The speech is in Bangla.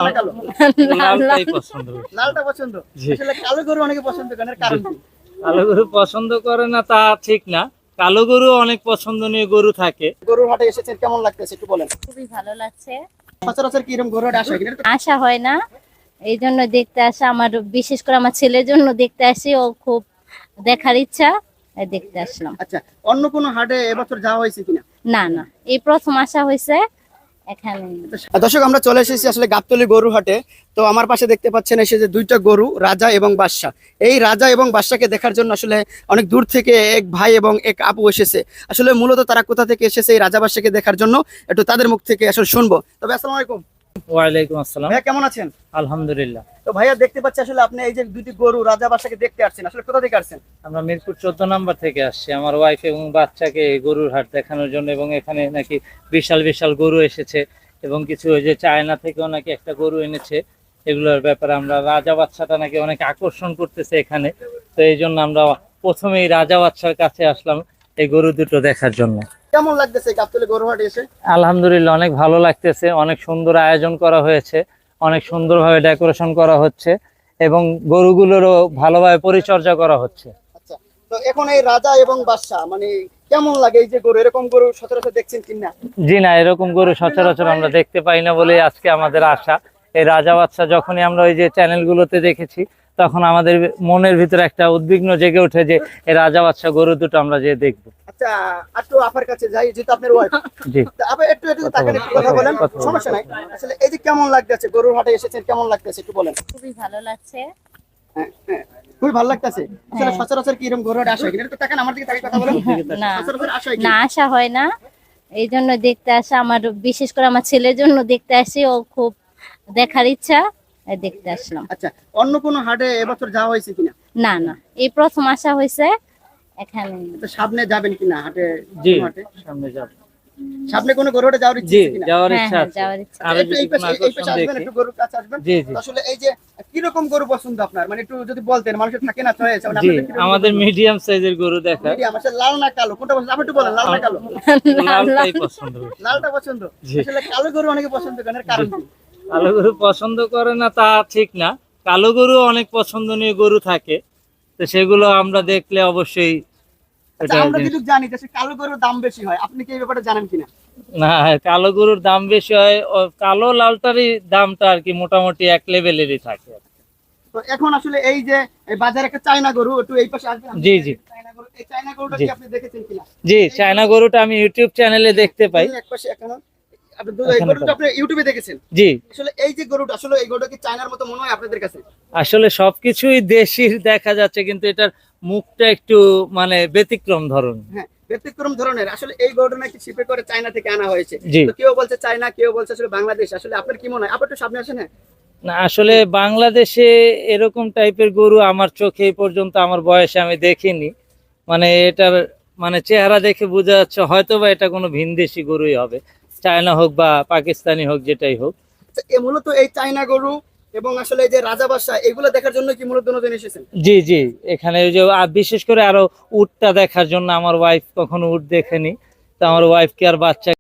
না কালো? লালটাই পছন্দ বেশি। লালটা পছন্দ। জি। আসলে কালো গরু অনেকে পছন্দ করেন, এর কারণ কি? কালো গরু পছন্দ করে না তা ঠিক না, কালো গরু অনেক পছন্দনীয় গরু থাকে। গরুর হাটে এসেছেন, কেমন লাগতেছে একটু বলেন। খুবই ভালো লাগছে। সচরাচর কি এরকম গরু হাটে আসে কিনা? আশা হয় না, এই জন্য দেখতে আসা। আমার বিশেষ করে আমার ছেলের জন্য দেখতে আসি, ও খুব দেখার ইচ্ছা, তাই দেখতে আসলাম। আচ্ছা, অন্য কোনো হাটে এবছর যাওয়া হয়েছে কিনা? না না, এই প্রথম আসা হয়েছে এখানে। দর্শক, আমরা চলে এসেছি আসলে গাবতলী গরু হাটে। তো আমার পাশে দেখতে পাচ্ছেন এসে যে দুইটা গরু, রাজা এবং বাদশা। এই রাজা এবং বাদশাকে দেখার জন্য আসলে অনেক দূর থেকে এক ভাই এবং এক আপু এসেছে। আসলে মূলত তারা কোথা থেকে এসেছে এই রাজা বাদশাকে দেখার জন্য, একটু তাদের মুখ থেকে আসলে শুনবো। তবে আসসালামু আলাইকুম ওয়ালাইকুম আসসালাম। ভাইয়া, কেমন আছেন? আলহামদুলিল্লাহ। তো ভাইয়া, দেখতে পাচ্ছি আসলে আপনি এই যে দুটি গরু রাজা বাদশাকে দেখতে আসছেন, আসলে কোথা থেকে আসছেন? আমরা মিরপুর 14 নম্বর থেকে আসছি আমার ওয়াইফ এবং বাচ্চাকে এই গরুর হাট দেখানোর জন্য, এবং এখানে নাকি বিশাল বিশাল গরু এসেছে এবং কিছু ওই যে চায়না থেকেও নাকি একটা গরু এনেছে। এগুলোর ব্যাপারে আমরা রাজা বাচ্চাটা নাকি অনেক আকর্ষণ করতেছে এখানে, তো এই জন্য আমরা প্রথমেই রাজা বাচ্চার কাছে আসলাম এই গরু দুটো দেখার জন্য। কেমন লাগতেছে গাবতলী গরু হাটে এসে? আলহামদুলিল্লাহ, অনেক ভালো লাগতেছে। অনেক সুন্দর আয়োজন করা হয়েছে, অনেক সুন্দরভাবে ডেকোরেশন করা হচ্ছে এবং গরুগুলোরও ভালোভাবে পরিচর্যা করা হচ্ছে। আচ্ছা, তো এখন এই রাজা এবং বাদশা মানে কেমন লাগে? এই যে গরু, এরকম গরু সচরাচর দেখছেন কিনা? জি না, এরকম গরু সচরাচর আমরা দেখতে পাই না বলেই আজকে আমাদের আশা। এই রাজা বাচ্চা যখনই আমরা ওই যে চ্যানেলগুলোতে দেখেছি, তখন আমাদের মনের ভিতরে একটা উদ্বিগ্ন জেগে ওঠে যে এই রাজা বাচ্চা গরু দুটো আমরা যে দেখবো। আচ্ছা, একটু আপার কাছে যাই, যেহেতু আপনার ওয়াইফ। জি, আপা একটু একটু তাকান, একটু কথা বলেন, সমস্যা নাই। আসলে এই যে কেমন লাগতেছে, গরুর হাটে এসেছেন, কেমন লাগতেছে একটু বলেন। খুবই ভালো লাগছে। হ্যাঁ, হ্যাঁ, খুবই ভালো লাগতেছে। আসলে সচরাচর কি এরকম গরু হাটে আসে কিনা? একটু তাকান, আমার দিকে তাকিয়ে কথা বলেন। না সচরাচর আসে না, কিনা? আশা হয় না, এই জন্য দেখতে আসা। আমার বিশেষ করে আমার ছেলের জন্য দেখতে আসি, ও খুব দেখার ইচ্ছা, তাই দেখতে আসলাম। আচ্ছা, অন্য কোনো হাটে এবছর যাওয়া হয়েছে কিনা? না না, এই প্রথম আসা হয়েছে এখানে। তো সামনে যাবেন কিনা হাটে? জি, কোনো হাটে সামনে যাব। সামনে কোনো গরু হাটে যাওয়ার ইচ্ছা জি, আছে কিনা? যাওয়ার হ্যাঁ ইচ্ছা হ্যাঁ, আছে। যাওয়ার ইচ্ছা। আরো একটু যদি এই পাশে, কোনো এই পাশে আকর্ষণ আসবেন, দেখি। একটু গরুর কাছে আসবেন। জি জি তো আসলে এই যে কিরকম গরু পছন্দ আপনার, মানে একটু যদি বলতেন, মানুষের থাকে না চয়েস। জি, আমাদের মিডিয়াম সাইজের গরু দেখা। মিডিয়াম, আসলে লাল না কালো কোনটা পছন্দ? আপনি একটু বলেন, লাল না কালো? লালটাই পছন্দ বেশি। লালটা পছন্দ। জি। আসলে কালো গরু অনেকে পছন্দ করেন, এর কারণ কি? কালো গরু পছন্দ করে না তা ঠিক না, কালো গরু অনেক পছন্দনীয় গরু থাকে, তো সেগুলো আমরা দেখলে অবশ্যই আচ্ছা, এটা আমরা যেটুকু জানি যে কালো গরুর দাম বেশি হয়, আপনি কি এই ব্যাপারে জানেন কিনা? না, কালো গরুর দাম বেশি হয়। কালো লালটারই দামটা আর কি মোটামুটি এক লেভেলেরই থাকে। তো এখন আসলে এই যে এই বাজারে একটা চায়না গরু, একটু এই পাশে আসবেন। জি জি চায়না গরু, এই চায়না গরুটা জি কি আপনি দেখেছেন কিনা? জি, চায়না গরুটা আমি ইউটিউব চ্যানেলে দেখতে পাই। এক পাশে এখনো এই গরুটা আপনি ইউটিউবে দেখেছেন? জি, আসলে এই যে গরুটা, আসলে এই গরুটা কি চায়নার মতো মনে হয় আপনাদের কাছে? আসলে সবকিছুই দেশি দেখা যাচ্ছে, কিন্তু এটার মুখটা একটু মানে ব্যতিক্রম ধরনের। হ্যাঁ, ব্যতিক্রম ধরনের। আসলে এই গরুটা নাকি শিপে করে চায়না থেকে আনা হয়েছে। জি। তো কেউ বলছে চায়না, কেউ বলছে আসলে বাংলাদেশ। আসলে আপনার কি মনে হয়? আপনি একটু সামনে আসেন। হ্যাঁ, না, আসলে বাংলাদেশে এরকম টাইপের গরু আমার চোখে এই পর্যন্ত আমার বয়সে আমি দেখিনি। মানে এটার মানে চেহারা দেখে বোঝা যাচ্ছে হয়তো বা এটা কোনো ভিনদেশি গরুই হবে, চায়না হোক বা পাকিস্তানি হোক, যেটাই হোক। আচ্ছা, মূলত এই চায়না গরু এবং আসলে এই যে রাজা বাদশা, এগুলো দেখার জন্য কি মূলত নতুন এসেছেন? জি জি, এখানে ওই যে বিশেষ করে আরো উটটা দেখার জন্য। আমার ওয়াইফ কখনো উট দেখেনি, তো আমার ওয়াইফকে আর বাচ্চা